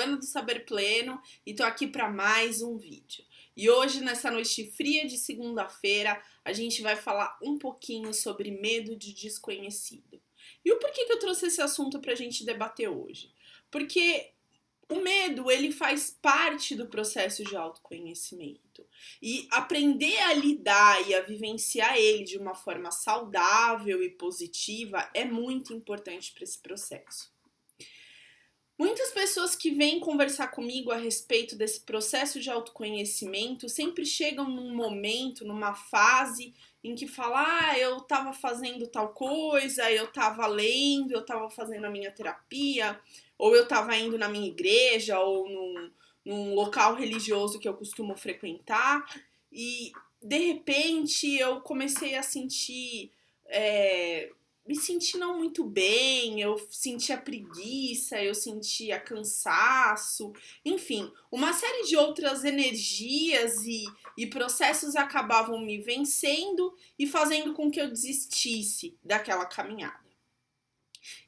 Luana do Saber Pleno e tô aqui para mais um vídeo. E hoje, nessa noite fria de segunda-feira, a gente vai falar um pouquinho sobre medo de desconhecido. E o porquê que eu trouxe esse assunto pra gente debater hoje? Porque o medo, ele faz parte do processo de autoconhecimento. E aprender a lidar e a vivenciar ele de uma forma saudável e positiva é muito importante para esse processo. Muitas pessoas que vêm conversar comigo a respeito desse processo de autoconhecimento sempre chegam num momento, numa fase em que falam: eu tava fazendo tal coisa, eu tava lendo, eu tava fazendo a minha terapia, ou eu tava indo na minha igreja, ou num local religioso que eu costumo frequentar, e de repente eu comecei a sentir... me senti não muito bem, eu sentia preguiça, eu sentia cansaço, enfim, uma série de outras energias e processos acabavam me vencendo e fazendo com que eu desistisse daquela caminhada.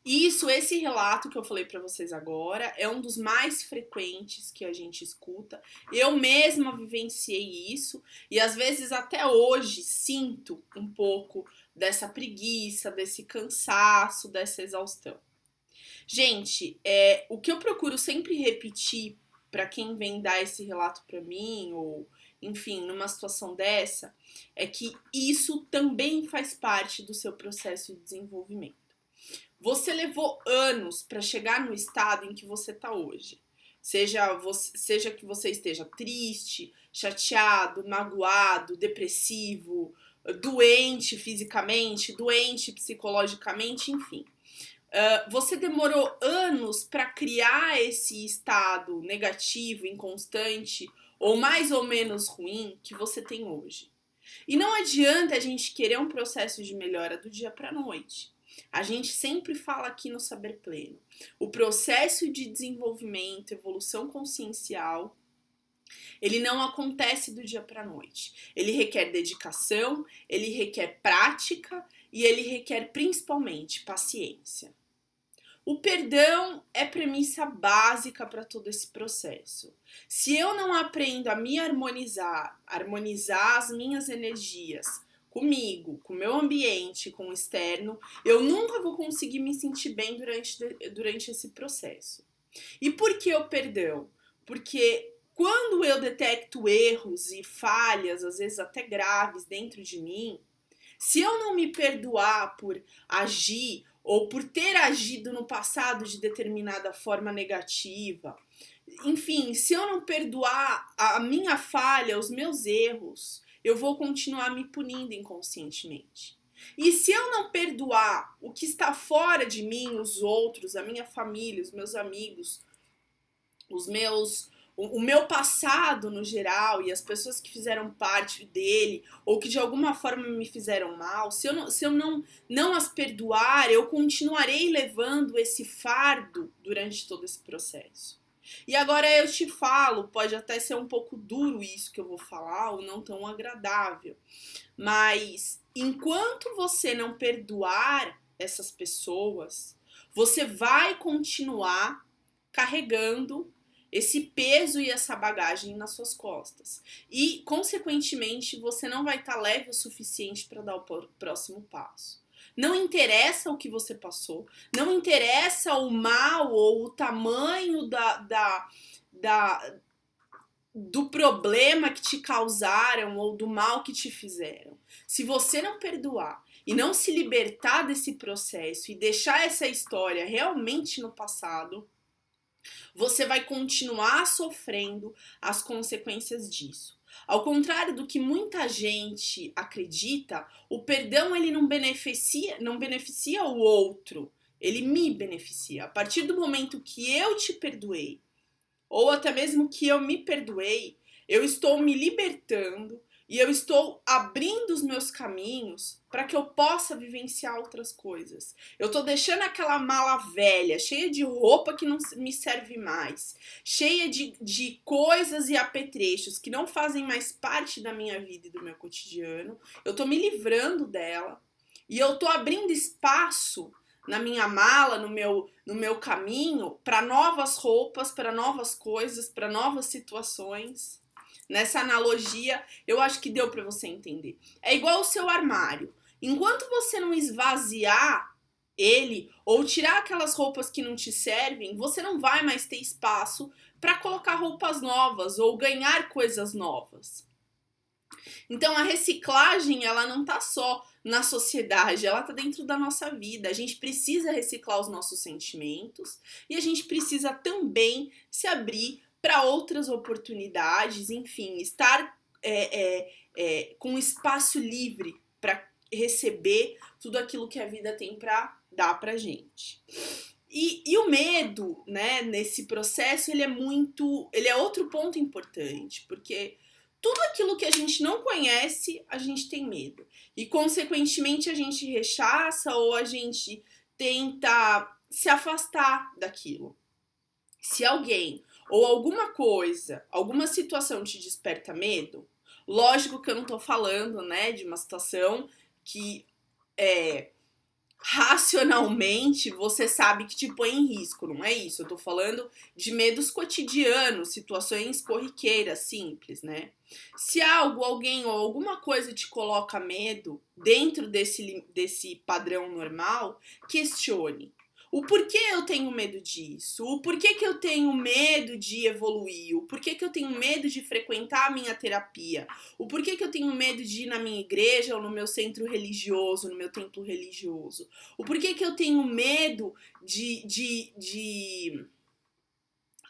Esse relato que eu falei para vocês agora é um dos mais frequentes que a gente escuta. Eu mesma vivenciei isso e às vezes até hoje sinto um pouco dessa preguiça, desse cansaço, dessa exaustão. Gente, o que eu procuro sempre repetir para quem vem dar esse relato para mim, ou enfim, numa situação dessa, é que isso também faz parte do seu processo de desenvolvimento. Você levou anos para chegar no estado em que você está hoje. Seja que você esteja triste, chateado, magoado, depressivo, doente fisicamente, doente psicologicamente, enfim. Você demorou anos para criar esse estado negativo, inconstante ou mais ou menos ruim que você tem hoje. E não adianta a gente querer um processo de melhora do dia para a noite. A gente sempre fala aqui no Saber Pleno. O processo de desenvolvimento, evolução consciencial, ele não acontece do dia para a noite. Ele requer dedicação, ele requer prática e ele requer principalmente paciência. O perdão é premissa básica para todo esse processo. Se eu não aprendo a me harmonizar as minhas energias comigo, com o meu ambiente, com o externo, eu nunca vou conseguir me sentir bem durante esse processo. E por que o perdão? Porque quando eu detecto erros e falhas, às vezes até graves, dentro de mim, se eu não me perdoar por agir ou por ter agido no passado de determinada forma negativa, enfim, se eu não perdoar a minha falha, os meus erros, eu vou continuar me punindo inconscientemente. E se eu não perdoar o que está fora de mim, os outros, a minha família, os meus amigos, o meu passado no geral e as pessoas que fizeram parte dele ou que de alguma forma me fizeram mal, se eu não as perdoar, eu continuarei levando esse fardo durante todo esse processo. E agora eu te falo, pode até ser um pouco duro isso que eu vou falar, ou não tão agradável, mas enquanto você não perdoar essas pessoas, você vai continuar carregando esse peso e essa bagagem nas suas costas. E, consequentemente, você não vai estar leve o suficiente para dar o próximo passo. Não interessa o que você passou, não interessa o mal ou o tamanho do problema que te causaram ou do mal que te fizeram. Se você não perdoar e não se libertar desse processo e deixar essa história realmente no passado, você vai continuar sofrendo as consequências disso. Ao contrário do que muita gente acredita, o perdão ele não beneficia o outro, ele me beneficia. A partir do momento que eu te perdoei, ou até mesmo que eu me perdoei, eu estou me libertando e eu estou abrindo os meus caminhos para que eu possa vivenciar outras coisas. Eu estou deixando aquela mala velha, cheia de roupa que não me serve mais, cheia de coisas e apetrechos que não fazem mais parte da minha vida e do meu cotidiano. Eu estou me livrando dela e eu estou abrindo espaço na minha mala, no meu caminho, para novas roupas, para novas coisas, para novas situações. Nessa analogia, eu acho que deu para você entender. É igual o seu armário. Enquanto você não esvaziar ele ou tirar aquelas roupas que não te servem, você não vai mais ter espaço para colocar roupas novas ou ganhar coisas novas. Então a reciclagem, ela não tá só na sociedade, ela tá dentro da nossa vida. A gente precisa reciclar os nossos sentimentos e a gente precisa também se abrir para outras oportunidades, enfim, estar com espaço livre para receber tudo aquilo que a vida tem para dar pra gente. E o medo, né, nesse processo, ele é outro ponto importante, porque tudo aquilo que a gente não conhece, a gente tem medo. E, consequentemente, a gente rechaça ou a gente tenta se afastar daquilo. Se alguém ou alguma coisa, alguma situação te desperta medo, lógico que eu não tô falando, né, de uma situação que racionalmente você sabe que te põe em risco, não é isso? Eu tô falando de medos cotidianos, situações corriqueiras, simples, né? Se algo, alguém ou alguma coisa te coloca medo dentro desse padrão normal, questione. O porquê eu tenho medo disso? O porquê que eu tenho medo de evoluir? O porquê que eu tenho medo de frequentar a minha terapia? O porquê que eu tenho medo de ir na minha igreja ou no meu centro religioso, no meu templo religioso? O porquê que eu tenho medo de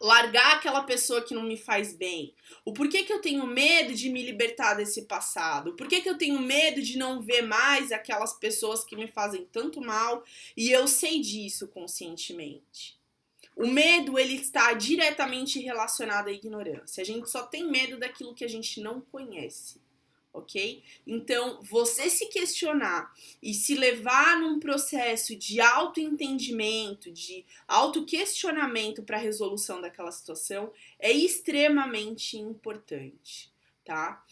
largar aquela pessoa que não me faz bem? O porquê que eu tenho medo de me libertar desse passado? O porquê que eu tenho medo de não ver mais aquelas pessoas que me fazem tanto mal? E eu sei disso conscientemente. O medo, ele está diretamente relacionado à ignorância. A gente só tem medo daquilo que a gente não conhece. Ok? Então, você se questionar e se levar num processo de autoentendimento, de autoquestionamento para a resolução daquela situação é extremamente importante, tá?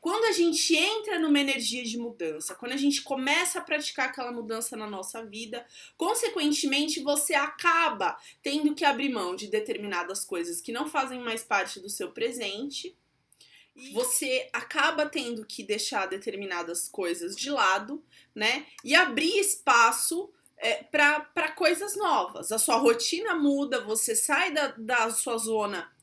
Quando a gente entra numa energia de mudança, quando a gente começa a praticar aquela mudança na nossa vida, consequentemente você acaba tendo que abrir mão de determinadas coisas que não fazem mais parte do seu presente. Você acaba tendo que deixar determinadas coisas de lado, né? E abrir espaço para coisas novas. A sua rotina muda, você sai da sua zona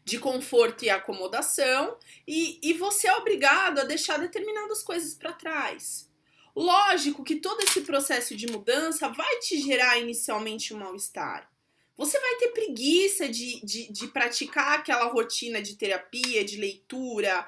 de conforto e acomodação e você é obrigado a deixar determinadas coisas para trás. Lógico que todo esse processo de mudança vai te gerar inicialmente um mal-estar. Você vai ter preguiça de praticar aquela rotina de terapia, de leitura,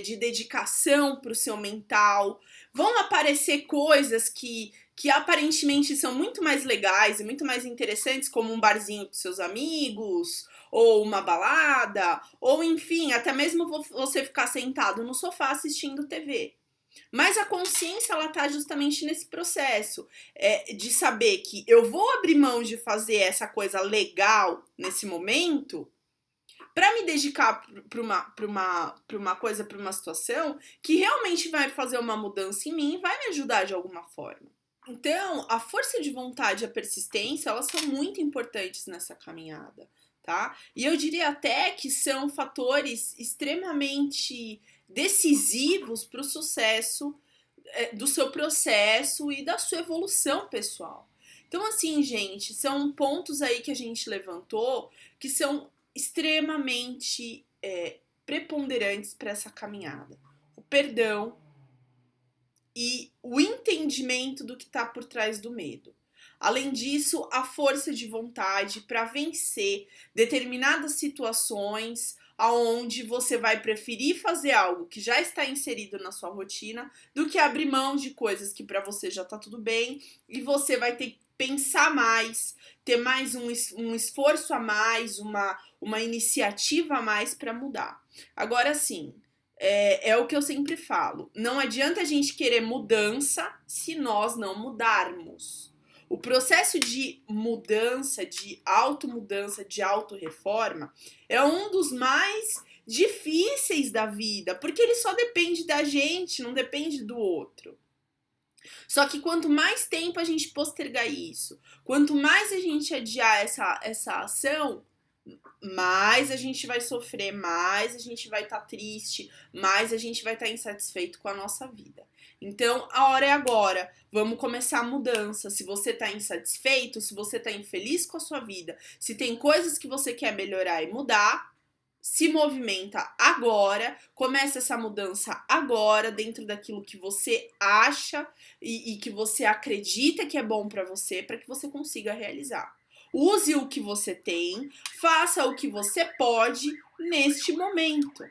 de dedicação para o seu mental. Vão aparecer coisas que aparentemente são muito mais legais e muito mais interessantes, como um barzinho com seus amigos, ou uma balada, ou enfim, até mesmo você ficar sentado no sofá assistindo TV. Mas a consciência, ela tá justamente nesse processo de saber que eu vou abrir mão de fazer essa coisa legal nesse momento para me dedicar para uma coisa, para uma situação que realmente vai fazer uma mudança em mim e vai me ajudar de alguma forma. Então, a força de vontade e a persistência, elas são muito importantes nessa caminhada, tá? E eu diria até que são fatores extremamente decisivos para o sucesso do seu processo e da sua evolução pessoal. Então, assim, gente, são pontos aí que a gente levantou que são extremamente preponderantes para essa caminhada. O perdão e o entendimento do que está por trás do medo. Além disso, a força de vontade para vencer determinadas situações aonde você vai preferir fazer algo que já está inserido na sua rotina do que abrir mão de coisas que para você já tá tudo bem e você vai ter que pensar mais, ter mais um esforço a mais, uma iniciativa a mais para mudar. Agora sim, é o que eu sempre falo, não adianta a gente querer mudança se nós não mudarmos. O processo de mudança, de automudança, de autorreforma é um dos mais difíceis da vida, porque ele só depende da gente, não depende do outro. Só que quanto mais tempo a gente postergar isso, quanto mais a gente adiar essa ação, mais a gente vai sofrer, mais a gente vai estar triste, mais a gente vai estar insatisfeito com a nossa vida. Então, a hora é agora. Vamos começar a mudança. Se você tá insatisfeito, se você tá infeliz com a sua vida, se tem coisas que você quer melhorar e mudar, se movimenta agora, começa essa mudança agora, dentro daquilo que você acha e que você acredita que é bom para que você consiga realizar. Use o que você tem, faça o que você pode neste momento.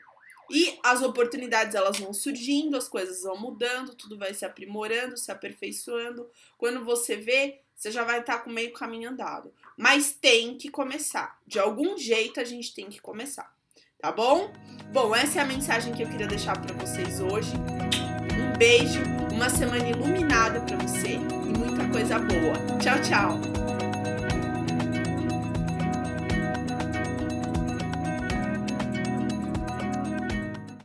E as oportunidades elas vão surgindo, as coisas vão mudando, tudo vai se aprimorando, se aperfeiçoando. Quando você vê, você já vai estar com meio caminho andado. Mas tem que começar. De algum jeito a gente tem que começar. Tá bom? Bom, essa é a mensagem que eu queria deixar para vocês hoje. Um beijo, uma semana iluminada para você e muita coisa boa. Tchau, tchau!